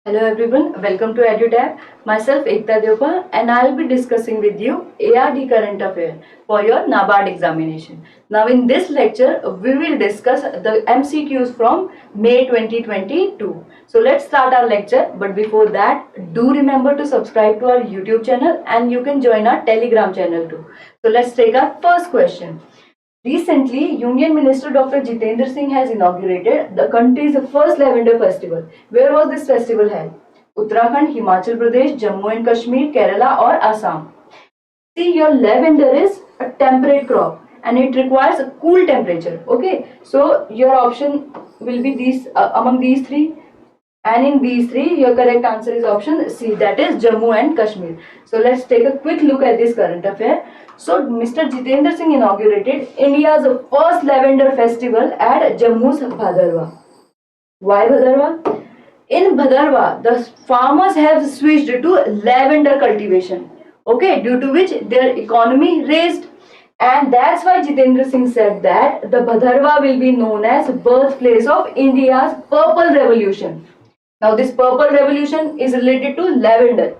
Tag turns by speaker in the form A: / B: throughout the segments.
A: Hello everyone, welcome to EduTab. Myself Ekta Deopa and I'll be discussing with you ARD current affair for your NABARD examination. Now in this lecture, we will discuss the MCQs from May 2022. So let's start our lecture, but before that, do remember to subscribe to our YouTube channel and you can join our Telegram channel too. So let's take our first question. Recently, Union Minister Dr. Jitendra Singh has inaugurated the country's first lavender festival. Where was this festival held? Uttarakhand, Himachal Pradesh, Jammu and Kashmir, Kerala or Assam? See, your lavender is a temperate crop and it requires a cool temperature. Okay, so your option will be these among these three, and in these three, your correct answer is option C, that is Jammu and Kashmir. So let's take a quick look at this current affair. So Mr. Jitendra Singh inaugurated India's first lavender festival at Jammu's Bhadarwa. Why Bhadarwa? In Bhadarwa, the farmers have switched to lavender cultivation. Okay, due to which their economy raised. And that's why Jitendra Singh said that the Bhadarwa will be known as birthplace of India's Purple Revolution. Now this purple revolution is related to lavender.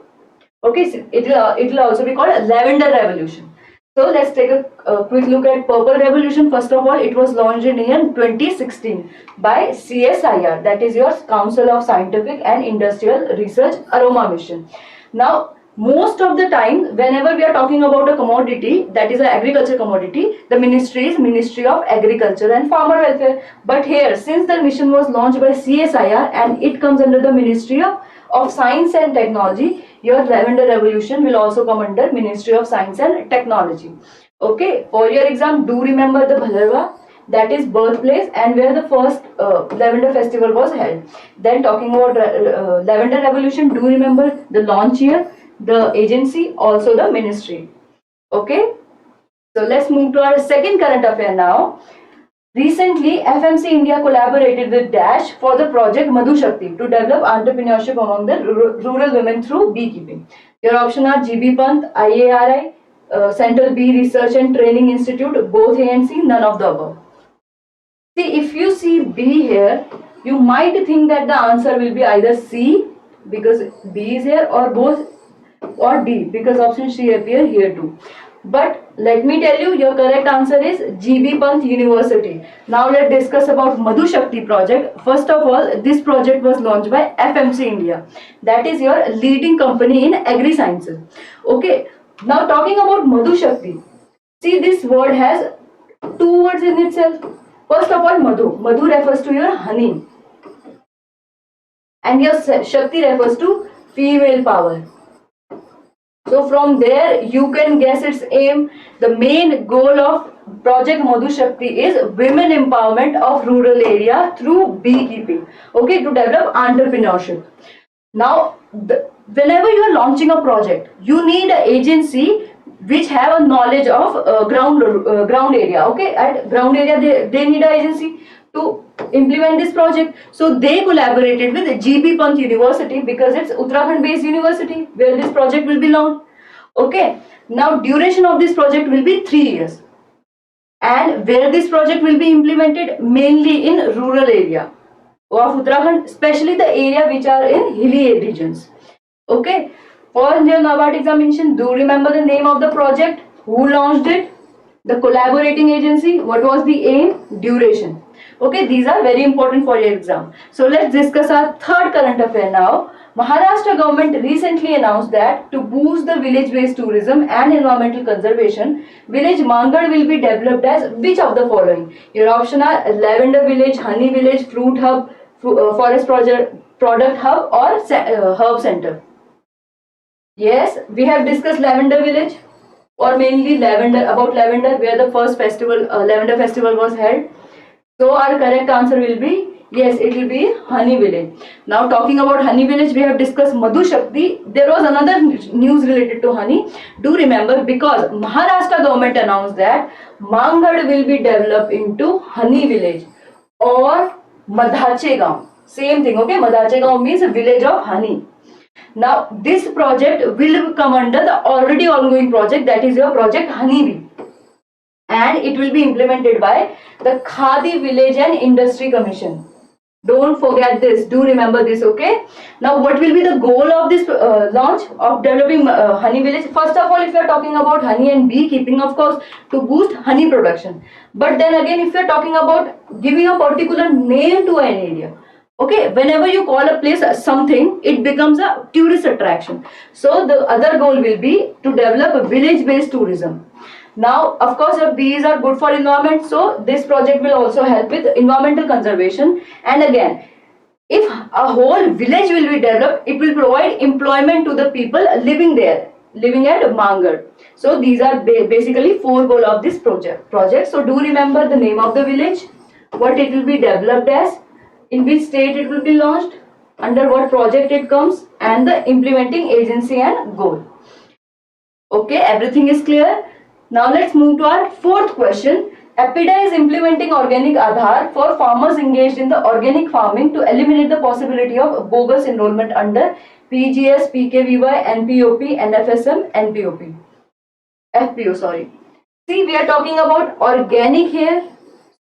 A: Okay, so it will also be called lavender revolution. So let's take a quick look at purple revolution. First of all, it was launched in year 2016 by CSIR, that is your Council of Scientific and Industrial Research Aroma Mission. Now most of the time whenever we are talking about a commodity, that is an agriculture commodity, the ministry is Ministry of Agriculture and Farmer Welfare. But here, since the mission was launched by CSIR and it comes under the Ministry of Science and Technology, your lavender revolution will also come under Ministry of Science and Technology. Okay, for your exam, do remember the Bhadarwa, that is birthplace and where the first lavender festival was held. Then talking about lavender revolution, do remember the launch year, the agency, also the ministry. Okay, so let's move to our second current affair now. Recently, FMC India collaborated with Dash for the project Madhu Shakti to develop entrepreneurship among the rural women through beekeeping. Your option are GB Pant, IARI, Central Bee Research and Training Institute, both A and C, none of the above. See, if you see B here, you might think that the answer will be either C because B is here, or both, or D because option C appear here too. But let me tell you, your correct answer is GB Pant University. Now let's discuss about Madhu Shakti project. First of all, this project was launched by FMC India. That is your leading company in agri sciences. Okay. Now talking about Madhu Shakti. See, this word has two words in itself. First of all, Madhu. Madhu refers to your honey. And your Shakti refers to female power. So from there you can guess its aim. The main goal of Project Madhu Shakti is women empowerment of rural area through beekeeping. Okay, to develop entrepreneurship. Now, whenever you are launching a project, you need an agency which have a knowledge of ground area. Okay, at ground area they need an agency to implement this project. So they collaborated with GB Pant University because it's Uttarakhand based university where this project will be launched. Okay, now duration of this project will be 3 years, and where this project will be implemented mainly in rural area of Uttarakhand, especially the area which are in hilly regions. Okay, for your NABARD examination, do remember the name of the project, who launched it, the collaborating agency, what was the aim, duration. Okay, these are very important for your exam. So let's discuss our third current affair now. Maharashtra government recently announced that to boost the village-based tourism and environmental conservation, village Mangad will be developed as which of the following? Your option are lavender village, honey village, fruit hub, forest product hub, or herb center. Yes, we have discussed lavender village, or mainly lavender, about lavender, where the first festival, lavender festival was held. So our correct answer will be, yes, it will be honey village. Now talking about honey village, we have discussed Madhu Shakti. There was another news related to honey. Do remember, because Maharashtra government announced that Mangad will be developed into honey village or Madhache Gaon. Same thing, okay? Madhache Gaon means village of honey. Now this project will come under the already ongoing project, that is your project Honeybee, and it will be implemented by the Khadi Village and Industry Commission. Don't forget this. Do remember this, okay? Now, what will be the goal of this launch of developing honey village? First of all, if you are talking about honey and beekeeping, of course, to boost honey production. But then again, if you are talking about giving a particular name to an area, okay, whenever you call a place something, it becomes a tourist attraction. So the other goal will be to develop a village-based tourism. Now, of course, the bees are good for environment, so this project will also help with environmental conservation. And again, if a whole village will be developed, it will provide employment to the people living there, living at Mangar. So these are basically four goals of this project. So do remember the name of the village, what it will be developed as, in which state it will be launched, under what project it comes, and the implementing agency and goal. Okay, everything is clear. Now let's move to our fourth question. APIDA is implementing organic Aadhaar for farmers engaged in the organic farming to eliminate the possibility of bogus enrollment under PGS, PKVY, NPOP, NFSM, NPOP. FPO, sorry. See, we are talking about organic here.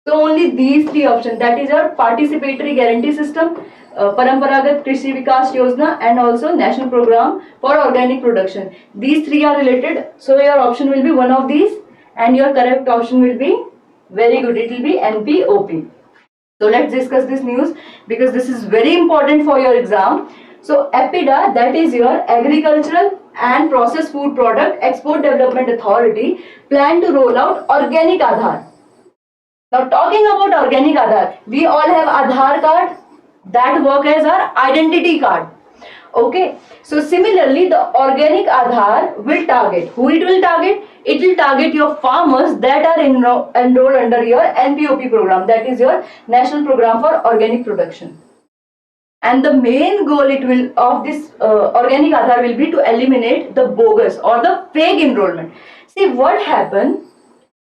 A: So only these three options, that is our participatory guarantee system, Paramparagat Krishi Vikas Yojana, and also National Program for Organic Production. These three are related, so your option will be one of these, and your correct option will be, very good, it will be NPOP. So let's discuss this news because this is very important for your exam. So APIDA, that is your Agricultural and Processed Food Product Export Development Authority, plan to roll out organic Aadhaar. Now talking about organic Aadhaar, we all have Aadhaar card that work as our identity card. Okay, so similarly the organic Aadhaar will target, who it will target? It will target your farmers that are enrolled under your NPOP program, that is your National Program for Organic Production. And the main goal it will of this organic Aadhaar will be to eliminate the bogus or the fake enrollment. See what happened?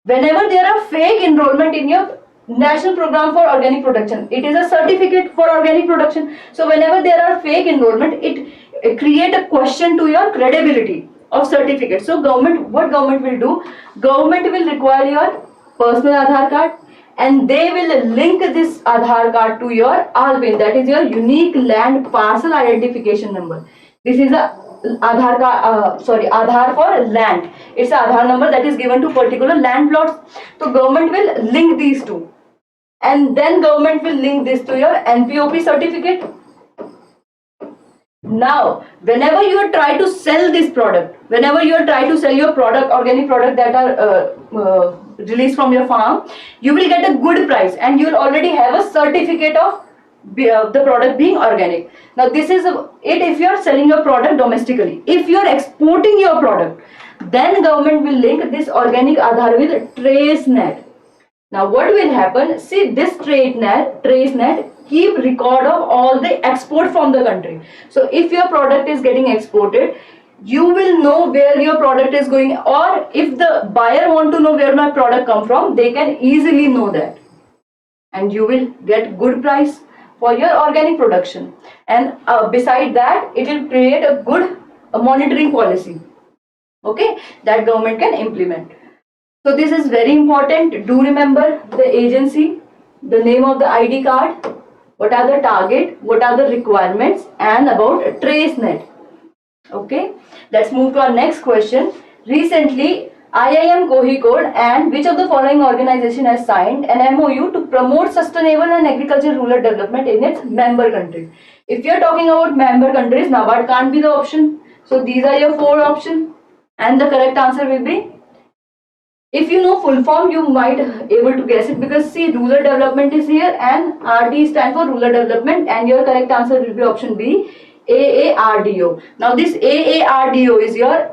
A: Whenever there are fake enrollment in your National Program for Organic Production, it is a certificate for organic production. So whenever there are fake enrollment, it create a question to your credibility of certificate. So what government will do? Government will require your personal Aadhaar card, and they will link this Aadhaar card to your ALPIN, that is your unique land parcel identification number. This is a Aadhaar for land. It's an Aadhaar number that is given to particular land plots. So government will link these two, and then government will link this to your NPOP certificate. Now, whenever you try to sell this product, whenever you try to sell your product, organic product that are released from your farm, you will get a good price, and you will already have a certificate of the product being organic. Now this is it if you are selling your product domestically. If you are exporting your product, then government will link this organic Aadhaar with TraceNet. Now what will happen? See, this TraceNet keep record of all the export from the country. So if your product is getting exported, you will know where your product is going, or if the buyer want to know where my product come from, they can easily know that, and you will get good price for your organic production. And beside that, it will create a good monitoring policy, okay, that government can implement. So this is very important. Do remember the agency, the name of the ID card, what are the target, what are the requirements, and about TraceNet. Okay, let's move to our next question. Recently, IIM Kozhikode and which of the following organization has signed an MOU to promote sustainable and agricultural rural development in its member countries? If you are talking about member countries, NABARD can't be the option. So these are your four options, and the correct answer will be, if you know full form, you might able to guess it, because see, rural development is here and RD stand for rural development, and your correct answer will be option B, AARDO. Now this AARDO is your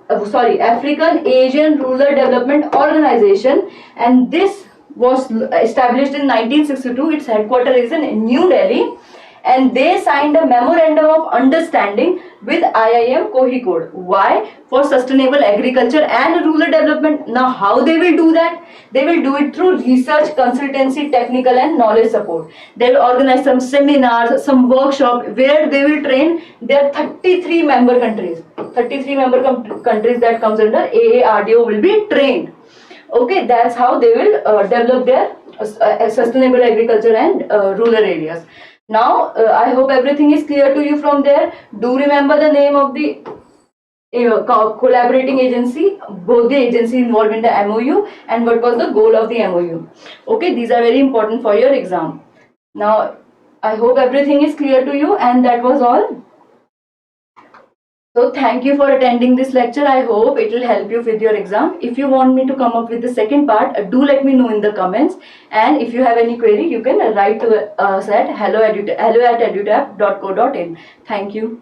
A: African Asian Rural Development Organization, and this was established in 1962. Its headquarters is in New Delhi, and they signed a memorandum of understanding with IIM Kozhikode. Why? For sustainable agriculture and rural development. Now how they will do that? They will do it through research, consultancy, technical and knowledge support. They will organize some seminars, some workshop where they will train their 33 member countries. 33 member countries that comes under AARDO will be trained. Okay, that's how they will develop their sustainable agriculture and rural areas. Now, I hope everything is clear to you from there. Do remember the name of the collaborating agency, both the agency involved in the MOU, and what was the goal of the MOU. Okay, these are very important for your exam. Now, I hope everything is clear to you, and that was all. So thank you for attending this lecture. I hope it will help you with your exam. If you want me to come up with the second part, do let me know in the comments. And if you have any query, you can write to us at hello@edutab.co.in. Thank you.